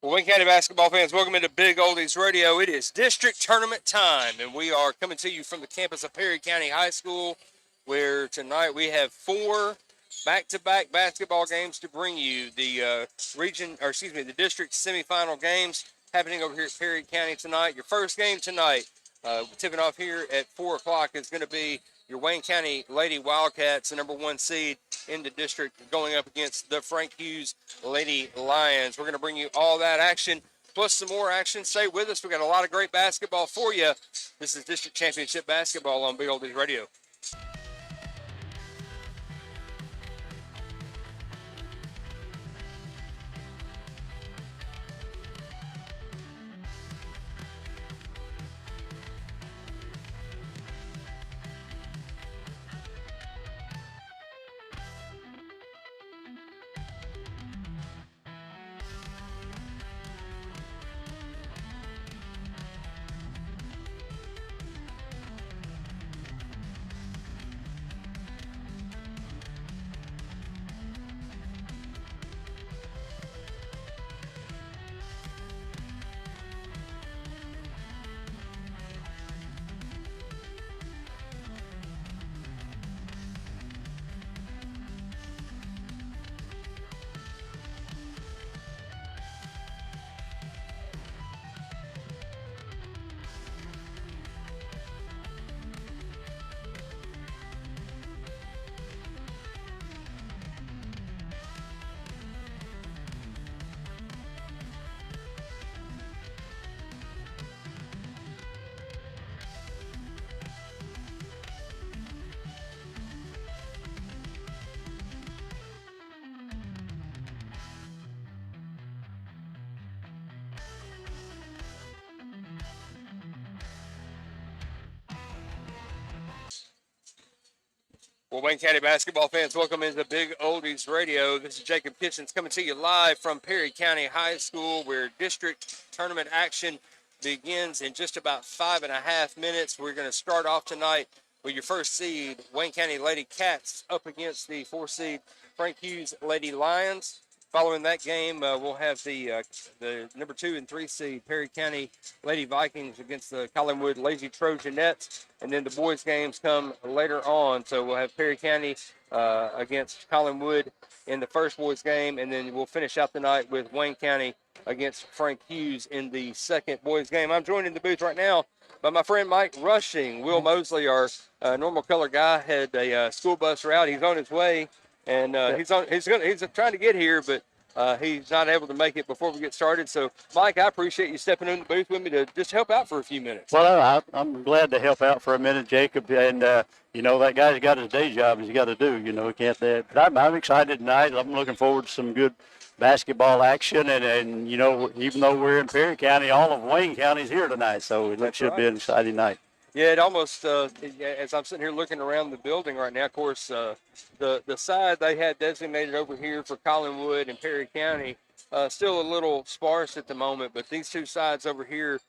Well, Wayne County basketball fans, welcome into Big Oldies Radio. It is district tournament time, and we are coming to you from the campus of Perry County High School, where tonight we have 4 back-to-back basketball games to bring you. The the district semifinal games happening over here at Perry County tonight. Your first game tonight, tipping off here at 4 o'clock, is going to be your Wayne County Lady Wildcats, the number 1 seed in the district, going up against the Frank Hughes Lady Lions. We're going to bring you all that action, plus some more action. Stay with us. We've got a lot of great basketball for you. This is District Championship Basketball on Big Oldies Radio. Well, Wayne County basketball fans, welcome into Big Oldies Radio. This is Jacob Kitchens coming to you live from Perry County High School, where district tournament action begins in just about 5.5 minutes. We're going to start off tonight with your first seed, Wayne County Lady Cats, up against the 4 seed Frank Hughes Lady Lions. Following that game, we'll have the number 2 and 3 seed Perry County Lady Vikings against the Collinwood Lazy Trojanettes, and then the boys' games come later on. So we'll have Perry County against Collinwood in the first boys' game, and then we'll finish out the night with Wayne County against Frank Hughes in the second boys' game. I'm joined in the booth right now by my friend Mike Rushing. Will Mosley, our normal color guy, had a school bus route. He's on his way. And he's trying to get here, but he's not able to make it before we get started. So, Mike, I appreciate you stepping in the booth with me to just help out for a few minutes. Well, I'm glad to help out for a minute, Jacob. And, that guy's got his day job he's got to do. He can't. But I'm excited tonight. I'm looking forward to some good basketball action. And even though we're in Perry County, all of Wayne County is here tonight. So it should be an exciting night. Yeah, it almost, as I'm sitting here looking around the building right now, of course, the side they had designated over here for Collinwood and Perry County, still a little sparse at the moment, but these 2 sides over here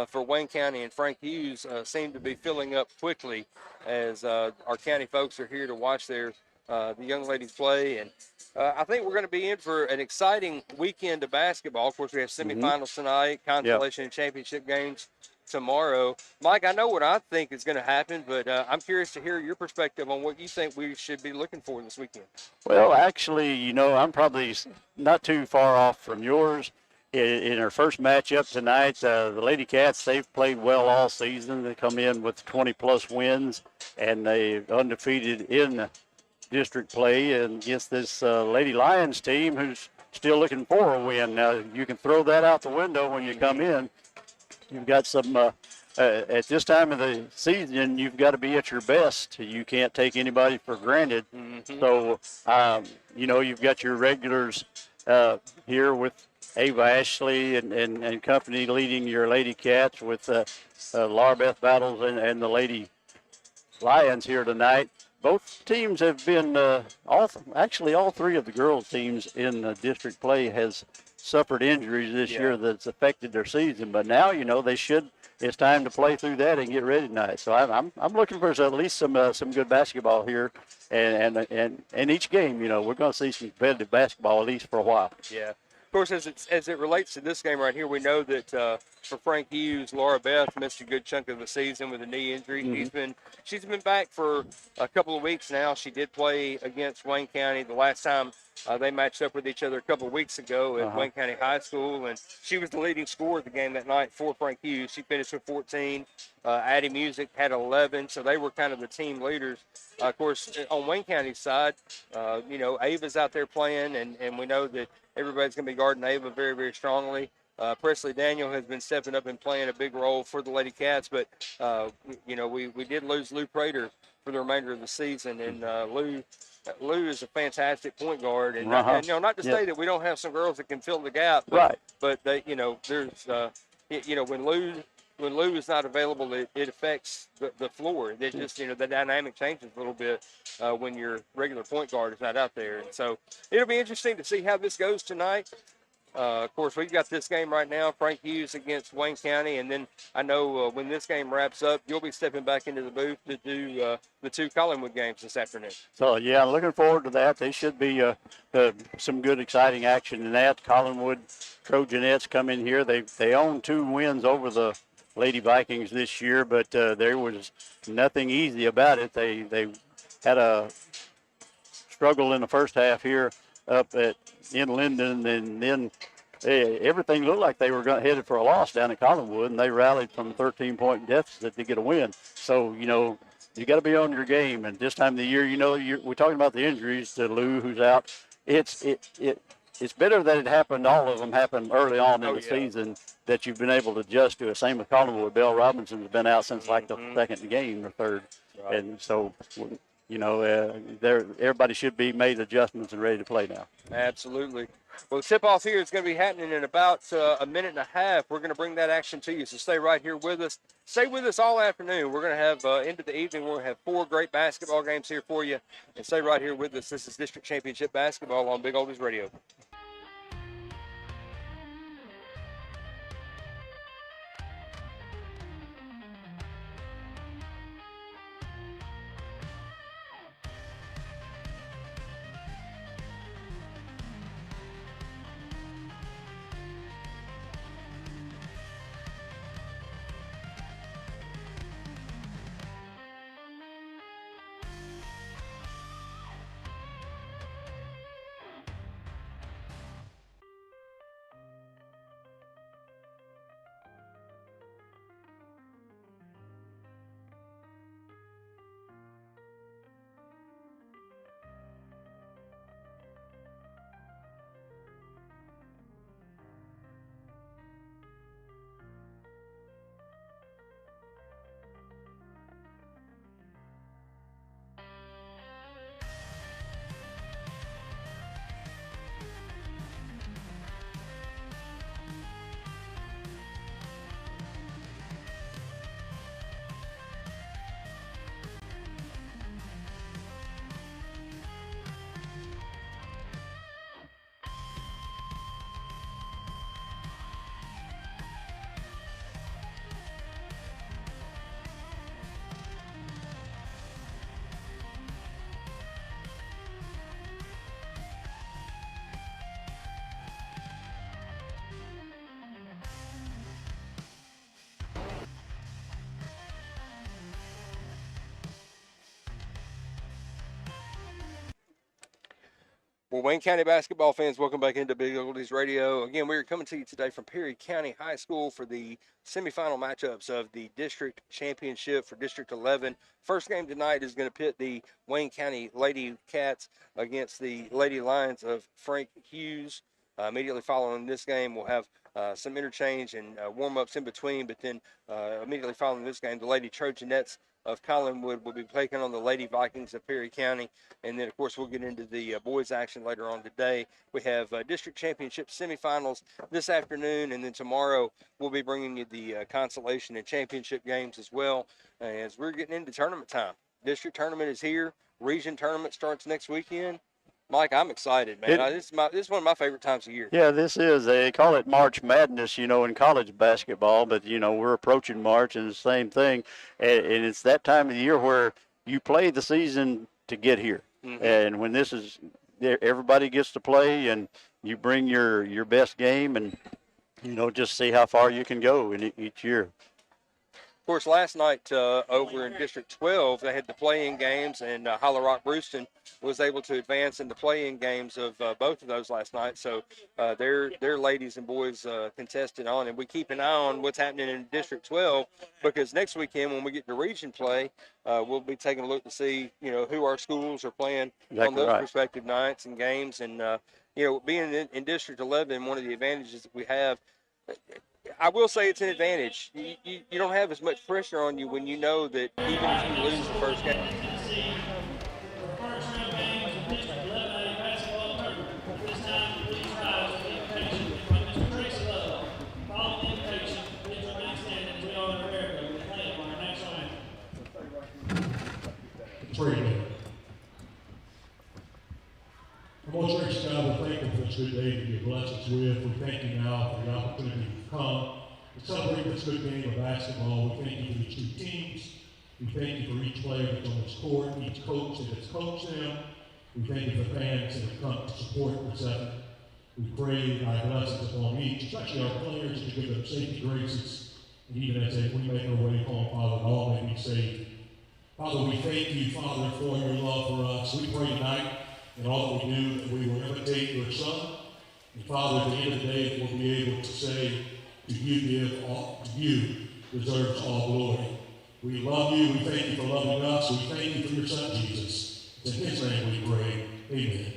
for Wayne County and Frank Hughes seem to be filling up quickly as our county folks are here to watch the young ladies play. And I think we're going to be in for an exciting weekend of basketball. Of course, we have semifinals tonight, consolation and championship games tomorrow. Mike, I know what I think is going to happen, but I'm curious to hear your perspective on what you think we should be looking for this weekend. Well, actually, I'm probably not too far off from yours. In our first matchup tonight, the Lady Cats, they've played well all season. They come in with 20-plus wins, and they're undefeated in district play against this Lady Lions team who's still looking for a win. Now, you can throw that out the window when you come in. You've got some, at this time of the season, you've got to be at your best. You can't take anybody for granted. So, you've got your regulars here with Ava Ashley and company leading your Lady Cats with Laura Beth Battles and the Lady Lions here tonight. Both teams have been, all 3 of the girls' teams in district play has suffered injuries this year that's affected their season. But now, it's time to play through that and get ready tonight. So I'm looking for at least some good basketball here, and in each game, we're going to see some competitive basketball at least for a while. Yeah. Of course, as it relates to this game right here, we know that for Frank Hughes, Laura Beth missed a good chunk of the season with a knee injury. Mm-hmm. She's been back for a couple of weeks now. She did play against Wayne County the last time they matched up with each other a couple of weeks ago at Wayne County High School, and she was the leading scorer of the game that night for Frank Hughes. She finished with 14. Addie Music had 11, so they were kind of the team leaders. Of course, on Wayne County's side, Ava's out there playing, and we know that everybody's going to be guarding Ava very, very strongly. Presley Daniel has been stepping up and playing a big role for the Lady Cats, but, we did lose Lou Prater for the remainder of the season, and Lou is a fantastic point guard, and not to say that we don't have some girls that can fill the gap, but they, there's when Lou is not available, it affects the floor. It just the dynamic changes a little bit when your regular point guard is not out there, and so it'll be interesting to see how this goes tonight. Of course, we've got this game right now, Frank Hughes against Wayne County, and then I know when this game wraps up, you'll be stepping back into the booth to do the 2 Collinwood games this afternoon. So, yeah, looking forward to that. They should be some good, exciting action in that. Collinwood Trojanettes come in here. They own 2 wins over the Lady Vikings this year, but there was nothing easy about it. They had a struggle in the first half here up in Linden, and then everything looked like they were headed for a loss down at Collinwood, and they rallied from a 13-point deficit to get a win. So, you got to be on your game. And this time of the year, we're talking about the injuries to Lou, who's out. It's better that it happened. All of them happened early on in the season that you've been able to adjust to it. Same with Collinwood. Belle Robinson's been out since like the second game or third, and so. Everybody should be made adjustments and ready to play now. Absolutely. Well, the tip-off here is going to be happening in about a minute and a half. We're going to bring that action to you, so stay right here with us. Stay with us all afternoon. We're going to have, into the evening, we're going to have 4 great basketball games here for you. And stay right here with us. This is District Championship Basketball on Big Oldies Radio. Well, Wayne County basketball fans, welcome back into Big Oldies Radio. Again, we're coming to you today from Perry County High School for the semifinal matchups of the district championship for District 11. First game tonight is going to pit the Wayne County Lady Cats against the Lady Lions of Frank Hughes. Immediately following this game, we'll have some interchange and warm-ups in between, but then immediately following this game, the Lady Trojanettes of Collinwood will be taking on the Lady Vikings of Perry County. And then, of course, we'll get into the boys action later on today. We have district championship semifinals this afternoon, and then tomorrow we'll be bringing you the consolation and championship games as well as we're getting into tournament time. District tournament is here. Region tournament starts next weekend. Mike, I'm excited, man. This is one of my favorite times of year. Yeah, this is. They call it March Madness, in college basketball, but, we're approaching March and the same thing. And it's that time of the year where you play the season to get here. Mm-hmm. And when this is, everybody gets to play, and, you bring your best game and, just see how far you can go in each year. Of course, last night over in District 12, they had the play-in games, and Hollow Rock Brewston was able to advance in the play-in games of both of those last night. So their ladies and boys contested on, and we keep an eye on what's happening in District 12 because next weekend when we get to region play, we'll be taking a look to see who our schools are playing on those respective nights and games, and being in District 11, one of the advantages that we have. I will say it's an advantage. You don't have as much pressure on you when you know that even if you lose the first game. Pregame. Most gracious God, we're thankful for this good day that you bless us with. We thank you now for the opportunity to come to celebrate this good game of basketball. We thank you for the two teams. We thank you for each player that's on this court, each coach that has coached them. We thank you for fans that have come to support this effort. We pray thy blessings upon each, especially our players, to give them safety graces, and even as we make our way home, Father, that all may be saved. Father, we thank you, Father, for your love for us. We pray tonight in all that we do that we will imitate your Son. And Father, at the end of the day, that we'll be able to say, to you give all, to you deserves all glory. We love you. We thank you for loving us. We thank you for your Son, Jesus. In his name we pray. Amen.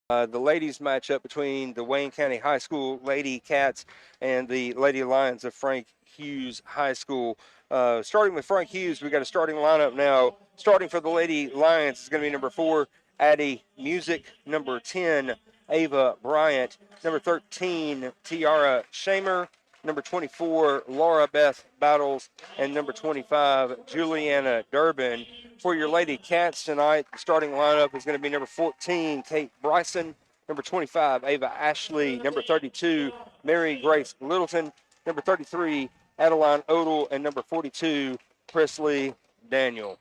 The ladies matchup between the Wayne County High School Lady Cats and the Lady Lions of Frank Hughes High School. Starting with Frank Hughes, we got a starting lineup now. Starting for the Lady Lions is going to be number 4, Addie Music, number 10, Ava Bryant, number 13, Tiara Shamer, number 24, Laura Beth Battles, and number 25, Juliana Durbin. For your Lady Cats tonight, the starting lineup is going to be number 14, Kate Bryson, number 25, Ava Ashley, number 32, Mary Grace Littleton, number 33, Adeline Odell, and number 42, Presley Daniel.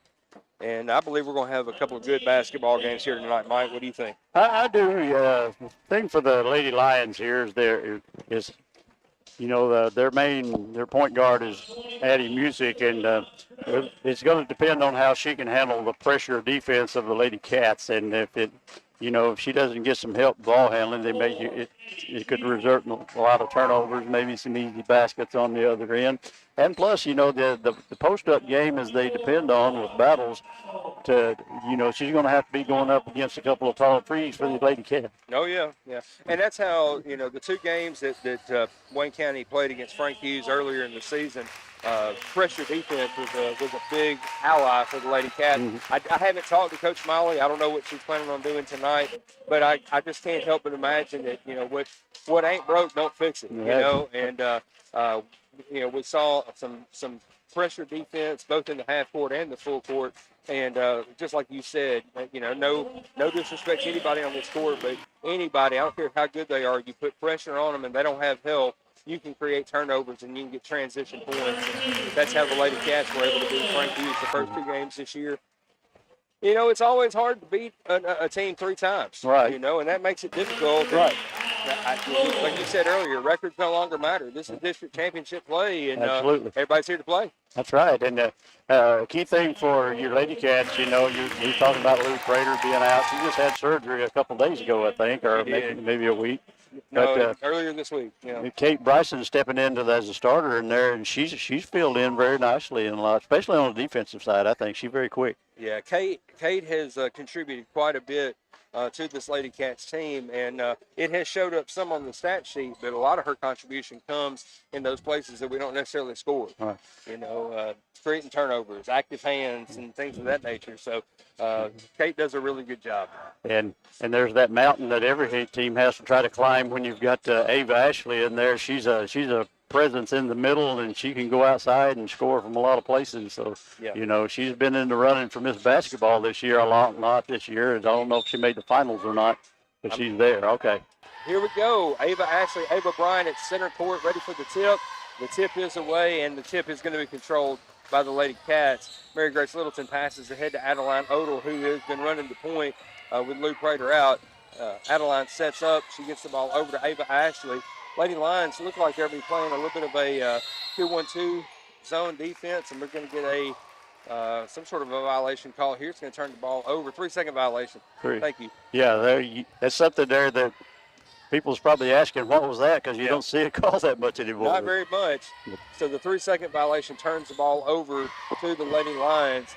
And I believe we're going to have a couple of good basketball games here tonight. Mike, what do you think? I do. The thing for the Lady Lions here is their point guard is Addie Music, and it's going to depend on how she can handle the pressure defense of the Lady Cats. And if she doesn't get some help ball handling, it could result in a lot of turnovers, maybe some easy baskets on the other end. And plus, the post-up game as they depend on with Battles she's going to have to be going up against a couple of tall trees for the Lady Cat. Oh, yeah. And that's how, the two games that Wayne County played against Frank Hughes earlier in the season, pressure defense was a big ally for the Lady Cat. Mm-hmm. I haven't talked to Coach Molly. I don't know what she's planning on doing tonight, but I just can't help but imagine that, what ain't broke, don't fix it, and we saw some pressure defense, both in the half court and the full court. And just like you said, no disrespect to anybody on this court, but anybody, I don't care how good they are, you put pressure on them and they don't have help, you can create turnovers and you can get transition points. And that's how the Lady Cats were able to beat Frank Hughes the first 2 games this year. It's always hard to beat a team 3 times. Right. And that makes it difficult. Right. Like you said earlier, records no longer matter. This is district championship play, and Absolutely. Everybody's here to play. That's right. And the key thing for your Lady Cats, you're talking about Lou Prater being out. She just had surgery a couple of days ago, I think, or maybe a week. No, but, earlier this week. Yeah. Kate Bryson stepping into as a starter in there, and she's filled in very nicely in a lot, especially on the defensive side. I think she's very quick. Yeah, Kate has contributed quite a bit to this Lady Cats team, and it has showed up some on the stat sheet, but a lot of her contribution comes in those places that we don't necessarily score. Right. Creating turnovers, active hands, and things of that nature. So Kate does a really good job. And there's that mountain that every team has to try to climb when you've got Ava Ashley in there. She's a presence in the middle, and she can go outside and score from a lot of places. So, she's been in the running for Miss Basketball this year a lot this year. And I don't know if she made the finals or not, but she's there. Okay. Here we go. Ava Bryant at center court, ready for the tip. The tip is away, and the tip is going to be controlled by the Lady Cats. Mary Grace Littleton passes ahead to Adeline Odell, who has been running the point with Lou Prater out. Adeline sets up. She gets the ball over to Ava Ashley. Lady Lions look like they'll be playing a little bit of a 2-1-2 zone defense, and we're going to get some sort of a violation call here. It's going to turn the ball over. 3-second violation. Thank you. Yeah, that's something there that people's probably asking, what was that? Because you don't see it called that much anymore. Not very much. So the 3-second violation turns the ball over to the Lady Lions.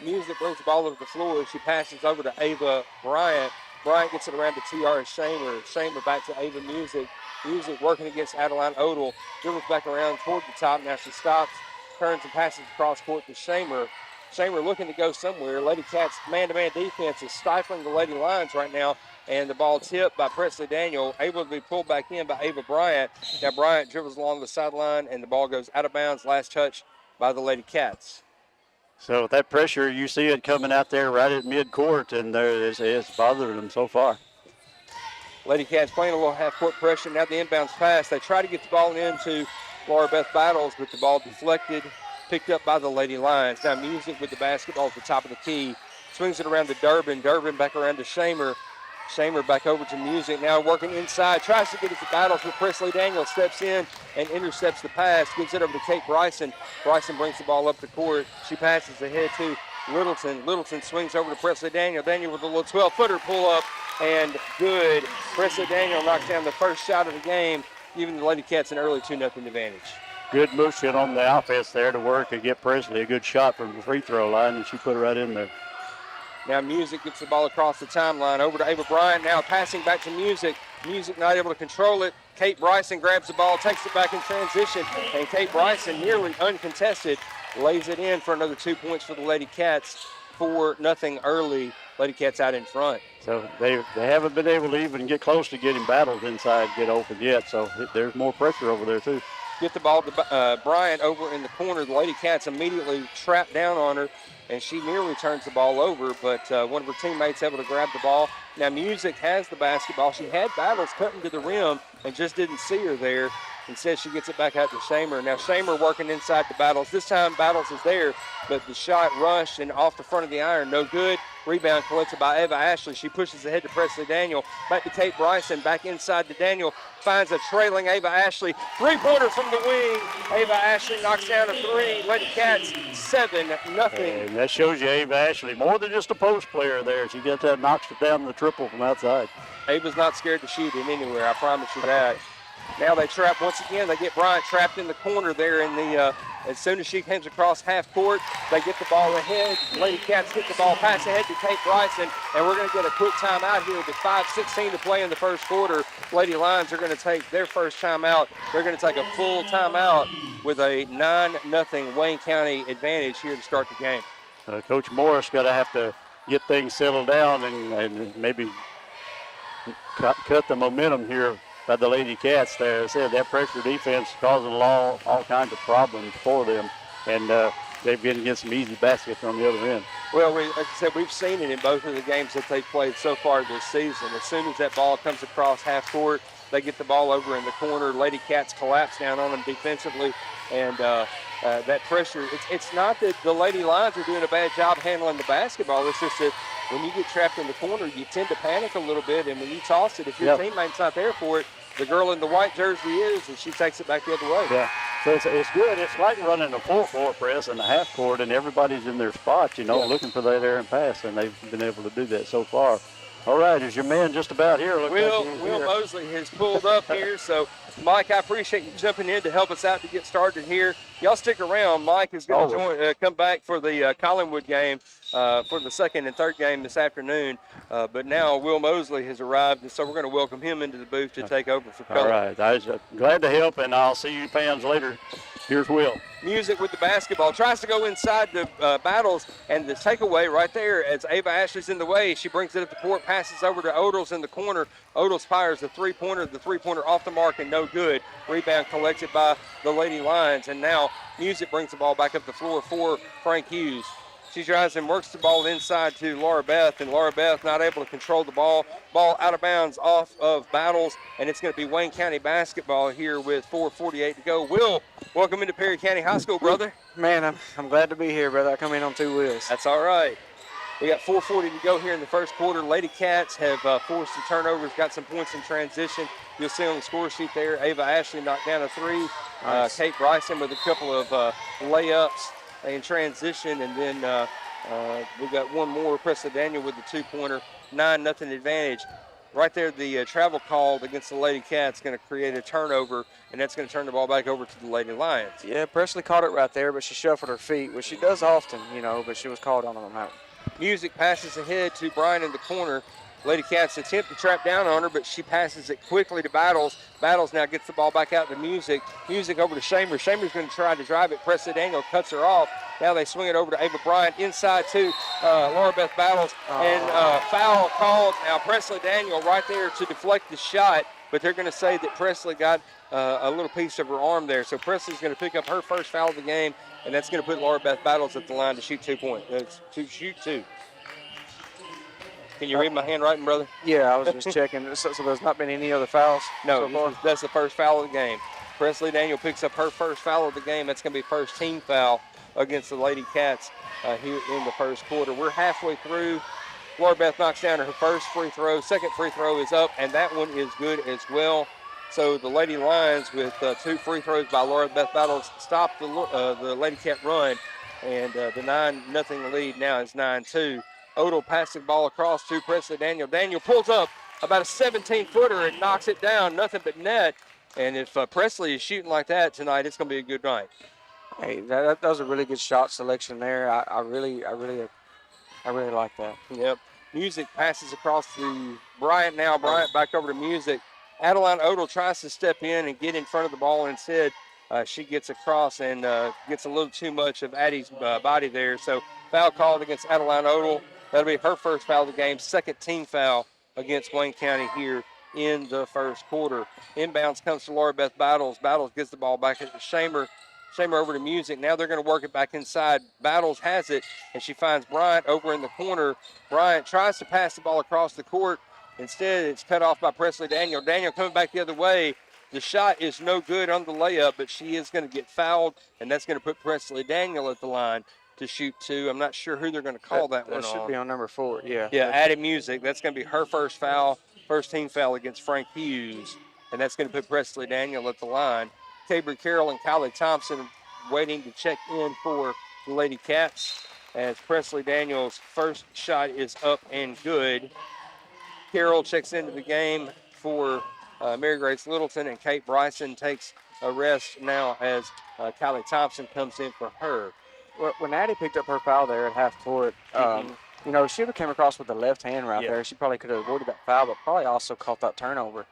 Music brings the ball over the floor. She passes over to Ava Bryant. Bryant gets it around to T.R. Shamer. Shamer back to Ava Music. Music working against Adeline Odell. Dribbles back around toward the top. Now she stops, turns and passes across court to Shamer. Shamer looking to go somewhere. Lady Cats man-to-man defense is stifling the Lady Lions right now. And the ball tipped by Presley Daniel, able to be pulled back in by Ava Bryant. Now Bryant dribbles along the sideline, and the ball goes out of bounds. Last touch by the Lady Cats. So with that pressure, you see it coming out there right at midcourt, and it's bothering them so far. Lady Cats playing a little half-court pressure. Now the inbounds pass. They try to get the ball into Laura Beth Battles, but the ball deflected, picked up by the Lady Lions. Now Music with the basketball at the top of the key. Swings it around to Durbin. Durbin back around to Shamer. Shamer back over to Music. Now working inside. Tries to get it to Battles, but Presley Daniel steps in and intercepts the pass. Gives it over to Kate Bryson. Bryson brings the ball up the court. She passes ahead to Littleton. Littleton swings over to Presley Daniel. Daniel with a little 12-footer pull-up. And good. Presley Daniel knocks down the first shot of the game, giving the Lady Cats an early 2-0 advantage. Good motion on the offense there to work and get Presley a good shot from the free throw line, and she put it right in there. Now Music gets the ball across the timeline over to Ava Bryant. Now passing back to Music. Music not able to control it. Kate Bryson grabs the ball, takes it back in transition, and Kate Bryson, nearly uncontested, lays it in for another 2 points for the Lady Cats. 4-0 early. Lady Cats out in front. So they haven't been able to even get close to getting Battles inside, get open yet. So there's more pressure over there too. Get the ball to Bryant over in the corner. The Lady Cats immediately trap down on her, and she nearly turns the ball over, but one of her teammates able to grab the ball. Now Music has the basketball. She had Battles cutting to the rim and just didn't see her there. Instead, she gets it back out to Shamer. Now Shamer working inside the Battles. This time Battles is there, but the shot rushed and off the front of the iron. No good. Rebound collected by Ava Ashley. She pushes ahead to Presley Daniel. Back to Kate Bryson. Back inside to Daniel. Finds a trailing Ava Ashley. Three-pointer from the wing. Ava Ashley knocks down a three. Lady Cats 7-0. And that shows you Ava Ashley, more than just a post player there. She gets that, knocks it down the triple from outside. Ava's not scared to shoot it anywhere. I promise you that. Now they trap once again. They get Bryant trapped in the corner there in the as soon as she comes across half court, they get the ball ahead. Lady Cats get the ball pass ahead to Kate Bryson, and we're going to get a quick timeout here with 5:16 to play in the first quarter. Lady Lions are going to take their first timeout. They're going to take a full timeout with a 9-0 Wayne County advantage here to start the game. Coach Morris got to have to get things settled down and maybe cut the momentum here by the Lady Cats there. I said that pressure defense causing all kinds of problems for them. and they've been getting some easy baskets on the other end. Well, like I said, we've seen it in both of the games that they've played so far this season. As soon as that ball comes across half court, they get the ball over in the corner. Lady Cats collapse down on them defensively, and that pressure. It's not that the Lady Lions are doing a bad job handling the basketball. It's just that when you get trapped in the corner, you tend to panic a little bit, and when you toss it, if your teammate's not there for it, the girl in the white jersey is, and she takes it back the other way. Yeah. So it's good. It's like running a full floor press in the half court, and everybody's in their spots, looking for that air and pass, and they've been able to do that so far. All right, is your man just about here? Will Mosley has pulled up here, so Mike, I appreciate you jumping in to help us out to get started here. Y'all stick around. Mike is going to come back for the Collinwood game for the second and third game this afternoon. But now Will Mosley has arrived, and so we're going to welcome him into the booth to take over for Colin. All right, I was glad to help, and I'll see you fans later. Here's Will. Music with the basketball. Tries to go inside the Battles, and the takeaway right there as Ava Ashley's in the way. She brings it up the court, passes over to Odals in the corner. Odals fires the three-pointer off the mark and no good. Rebound collected by the Lady Lions, and now Music brings the ball back up the floor for Frank Hughes. She drives and works the ball inside to Laura Beth, and Laura Beth not able to control the ball. Ball out of bounds off of Battles, and it's going to be Wayne County basketball here with 4:48 to go. Will, welcome into Perry County High School, brother. Man, I'm glad to be here, brother. I come in on two wheels. That's all right. We got 4:40 to go here in the first quarter. Lady Cats have forced the turnovers, got some points in transition. You'll see on the score sheet there, Ava Ashley knocked down a three. Nice. Kate Bryson with a couple of layups in transition, and then we got one more. Presley Daniel with the two-pointer, 9-0 advantage. Right there, the travel call against the Lady Cats going to create a turnover, and that's going to turn the ball back over to the Lady Lions. Yeah, Presley caught it right there, but she shuffled her feet, which she does often, but she was called on that. Music passes ahead to Brian in the corner. Lady Cats attempt to trap down on her, but she passes it quickly to Battles. Battles now gets the ball back out to Music. Music over to Shamer. Shamer's going to try to drive it. Presley Daniel cuts her off. Now they swing it over to Ava Bryant inside to Laura Beth Battles. And foul called. Now Presley Daniel right there to deflect the shot, but they're going to say that Presley got a little piece of her arm there. So Presley's going to pick up her first foul of the game, and that's going to put Laura Beth Battles at the line to shoot 2 points. To shoot two. Can you read my handwriting, brother? Yeah, I was just checking. So there's not been any other fouls? No, that's the first foul of the game. Presley Daniel picks up her first foul of the game. That's going to be first team foul against the Lady Cats here in the first quarter. We're halfway through. Laura Beth knocks down her first free throw. Second free throw is up, and that one is good as well. So the Lady Lions with 2 free throws by Laura Beth Battles stop the Lady Cat run, and the 9-0 lead now is 9-2. Odell passes the ball across to Presley Daniel. Daniel pulls up about a 17-footer and knocks it down, nothing but net. And if Presley is shooting like that tonight, it's going to be a good night. Hey, that was a really good shot selection there. I really like that. Yep. Music passes across to Bryant now. Bryant back over to Music. Adeline Odell tries to step in and get in front of the ball. Instead, she gets across and gets a little too much of Addie's body there. So foul called against Adeline Odell. That'll be her first foul of the game, second team foul against Wayne County here in the first quarter. Inbounds comes to Laura Beth Battles. Battles gets the ball back to Shamer. Shamer over to Music. Now they're going to work it back inside. Battles has it, and she finds Bryant over in the corner. Bryant tries to pass the ball across the court. Instead, it's cut off by Presley Daniel. Daniel coming back the other way. The shot is no good on the layup, but she is going to get fouled, and that's going to put Presley Daniel at the line to shoot 2. I'm not sure who they're going to call that one on. That should be on number 4, yeah. Yeah, Addie Music. That's going to be her first foul, first team foul against Frank Hughes, and that's going to put Presley Daniel at the line. Tabor Carroll and Kylie Thompson waiting to check in for the Lady Cats as Presley Daniel's first shot is up and good. Carroll checks into the game for Mary Grace Littleton, and Kate Bryson takes a rest now as Kylie Thompson comes in for her. Well, when Addie picked up her foul there at half court, she came across with the left hand right there. She probably could have avoided that foul, but probably also caught that turnover.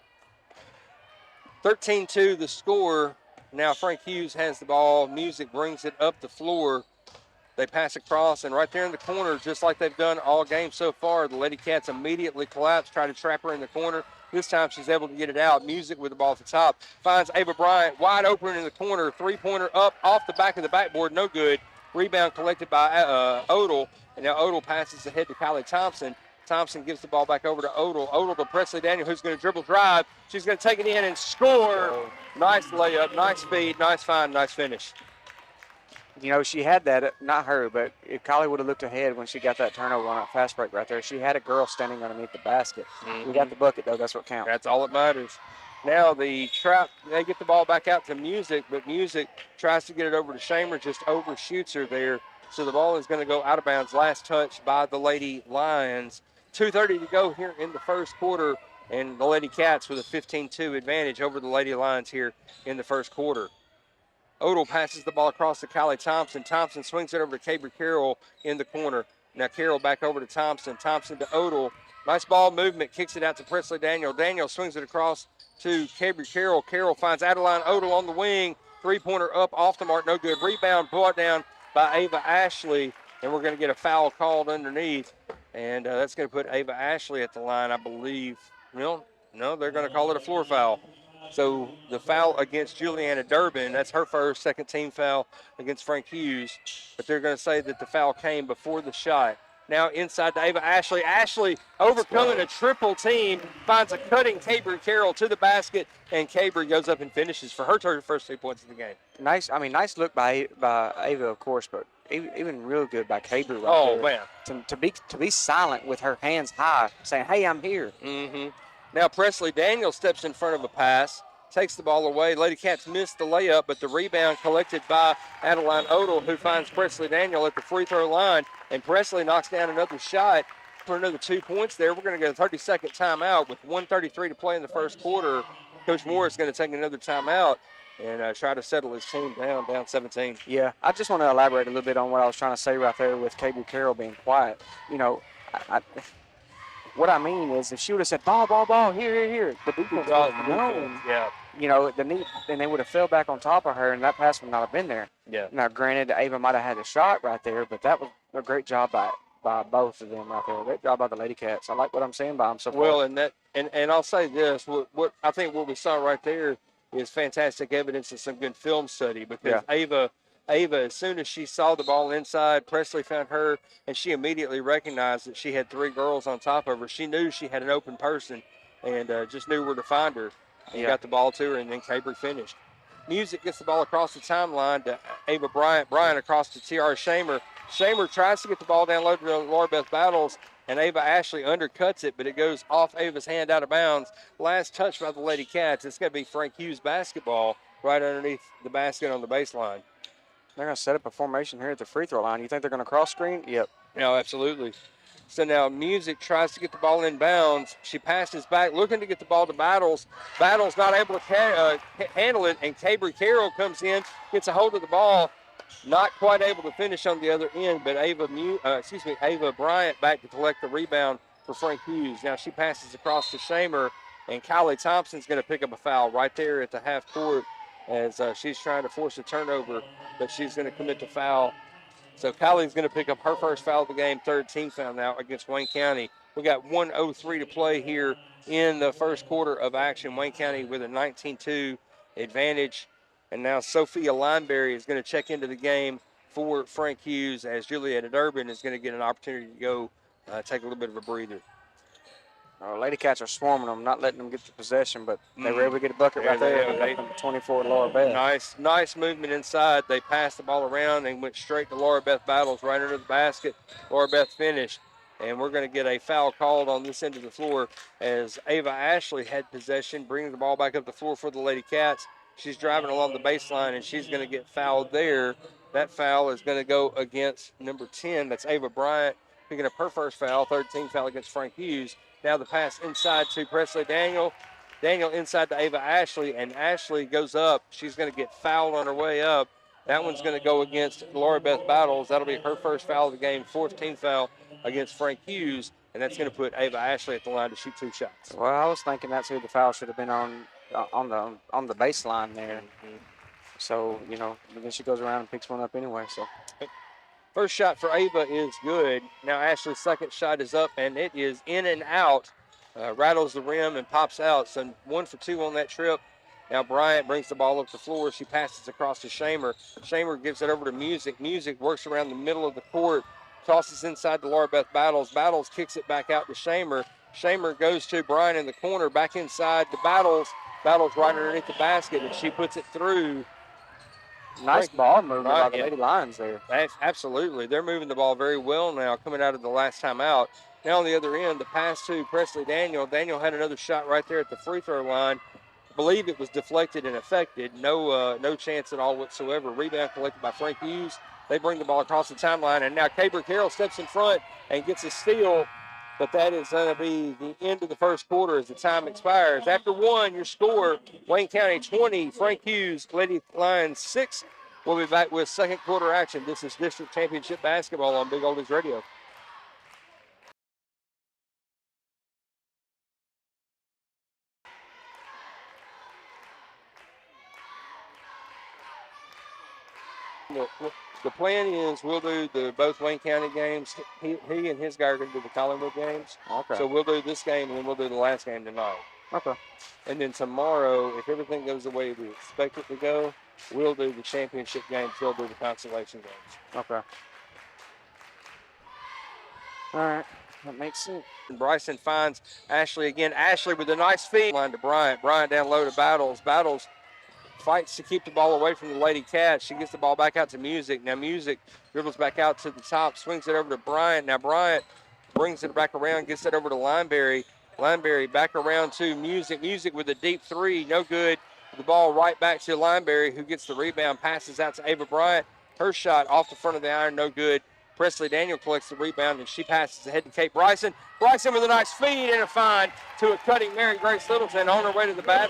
13-2 the score. Now Frank Hughes has the ball. Music brings it up the floor. They pass across, and right there in the corner, just like they've done all game so far, the Lady Cats immediately collapse, try to trap her in the corner. This time she's able to get it out. Music with the ball at the top. Finds Ava Bryant wide open in the corner. Three-pointer up off the back of the backboard. No good. Rebound collected by Odell. And now Odell passes ahead to Kylie Thompson. Thompson gives the ball back over to Odell. Odell to Presley Daniel, who's going to dribble drive. She's going to take it in and score. Nice layup, nice speed, nice find, nice finish. You know, she had that, not her, but if Kylie would have looked ahead when she got that turnover on that fast break right there, she had a girl standing underneath the basket. We got the bucket, though. That's what counts. That's all that matters. Now the trap, they get the ball back out to Music, but Music tries to get it over to Shamer, just overshoots her there. So the ball is going to go out of bounds. Last touch by the Lady Lions. 2:30 to go here in the first quarter, and the Lady Cats with a 15-2 advantage over the Lady Lions here in the first quarter. Odell passes the ball across to Kylie Thompson. Thompson swings it over to Cabry Carroll in the corner. Now Carroll back over to Thompson. Thompson to Odell. Nice ball movement. Kicks it out to Presley Daniel. Daniel swings it across to Cabry Carroll. Carroll finds Adeline Odell on the wing. Three-pointer up off the mark. No good. Rebound brought down by Ava Ashley. And we're going to get a foul called underneath. And that's going to put Ava Ashley at the line, I believe. No, they're going to call it a floor foul. So the foul against Juliana Durbin, that's her first, second team foul against Frank Hughes. But they're going to say that the foul came before the shot. Now inside to Ava Ashley. Ashley overcoming a triple team, finds a cutting Cabry Carroll to the basket, and Cabry goes up and finishes for her first 3 points of the game. Nice look by Ava, of course, but even real good by Cabry right there. Man. To be silent with her hands high, saying, hey, I'm here. Mm-hmm. Now Presley Daniel steps in front of a pass, takes the ball away. Lady Cats missed the layup, but the rebound collected by Adeline Odell, who finds Presley Daniel at the free throw line, and Presley knocks down another shot for another 2 points there. We're going to get a 30-second timeout with 1:33 to play in the first quarter. Coach Moore is going to take another timeout and try to settle his team down 17. Yeah, I just want to elaborate a little bit on what I was trying to say right there with Cabry Carroll being quiet. You know, what I mean is if she would have said, ball, here, the defense would have known. Yeah. You know, then they would have fell back on top of her, and that pass would not have been there. Yeah. Now, granted, Ava might have had a shot right there, but that was a great job by both of them right there. Great job by the Lady Cats. I like what I'm saying by them so far. Well, and I'll say this: what I think what we saw right there is fantastic evidence of some good film study, because Ava, as soon as she saw the ball inside, Presley found her, and she immediately recognized that she had three girls on top of her. She knew she had an open person, and just knew where to find her. And got the ball to her, and then Cabry finished. Music gets the ball across the timeline to Ava Bryant. Bryant across to T.R. Shamer. Shamer tries to get the ball down low to Laura Beth Battles, and Ava Ashley undercuts it, but it goes off Ava's hand out of bounds. Last touch by the Lady Cats. It's going to be Frank Hughes basketball right underneath the basket on the baseline. They're going to set up a formation here at the free throw line. You think they're going to cross screen? Yep. No, absolutely. So now Music tries to get the ball in bounds. She passes back, looking to get the ball to Battles. Battles not able to handle it, and Cabry Carroll comes in, gets a hold of the ball. Not quite able to finish on the other end, but Ava Bryant back to collect the rebound for Frank Hughes. Now she passes across to Shamer, and Kylie Thompson's going to pick up a foul right there at the half court as she's trying to force a turnover, but she's going to commit the foul. So Kylie's going to pick up her first foul of the game, third team foul now against Wayne County. We got 1:03 to play here in the first quarter of action. Wayne County with a 19-2 advantage. And now Sophia Lineberry is going to check into the game for Frank Hughes, as Julietta Durbin is going to get an opportunity to go take a little bit of a breather. Lady Cats are swarming them, not letting them get the possession, but they were able to get a bucket right there. They 24 to Laura Beth. Nice movement inside. They passed the ball around and went straight to Laura Beth Battles right under the basket. Laura Beth finished, and we're going to get a foul called on this end of the floor as Ava Ashley had possession, bringing the ball back up the floor for the Lady Cats. She's driving along the baseline, and she's going to get fouled there. That foul is going to go against number 10. That's Ava Bryant, picking up her first foul, third team foul against Frank Hughes. Now the pass inside to Presley Daniel. Daniel inside to Ava Ashley, and Ashley goes up. She's going to get fouled on her way up. That one's going to go against Laura Beth Battles. That'll be her first foul of the game, fourth team foul against Frank Hughes, and that's going to put Ava Ashley at the line to shoot two shots. Well, I was thinking that's who the foul should have been on the baseline there. Mm-hmm. So, you know, then she goes around and picks one up anyway. So. First shot for Ava is good. Now Ashley's second shot is up, and it is in and out. rattles the rim and pops out. So 1 for 2 on that trip. Now Bryant brings the ball up the floor. She passes across to Shamer. Shamer gives it over to Music. Music works around the middle of the court, tosses inside to Laura Beth Battles. Battles kicks it back out to Shamer. Shamer goes to Bryant in the corner, back inside to Battles. Battles right underneath the basket, and she puts it through. Nice ball movement by the Yeah. Lady Lions there. Absolutely. They're moving the ball very well now, coming out of the last time out. Now on the other end, the pass to Presley Daniel. Daniel had another shot right there at the free throw line. I believe it was deflected and affected. No chance at all whatsoever. Rebound collected by Frank Hughes. They bring the ball across the timeline, and now Caber Carroll steps in front and gets a steal. But that is going to be the end of the first quarter as the time expires. After one, your score, Wayne County 20, Frank Hughes, Lady Lions 6. We'll be back with second quarter action. This is District Championship Basketball on Big Oldies Radio. The plan is we'll do both Wayne County games. He and his guy are going to do the Collingwood games. Okay. So we'll do this game and then we'll do the last game tonight. Okay. And then tomorrow, if everything goes the way we expect it to go, we'll do the championship games. He'll do the consolation games. Okay. All right. That makes sense. And Bryson finds Ashley again. Ashley with a nice feed. Line to Bryant. Bryant down low to Battles. Battles fights to keep the ball away from the Lady Cats. She gets the ball back out to Music. Now Music dribbles back out to the top, swings it over to Bryant. Now Bryant brings it back around, gets it over to Lineberry. Lineberry back around to Music. Music with a deep three, no good. The ball right back to Lineberry, who gets the rebound, passes out to Ava Bryant. Her shot off the front of the iron, no good. Presley Daniel collects the rebound, and she passes ahead to Kate Bryson. Bryson with a nice feed and a find to a cutting Mary Grace Littleton on her way to the basket.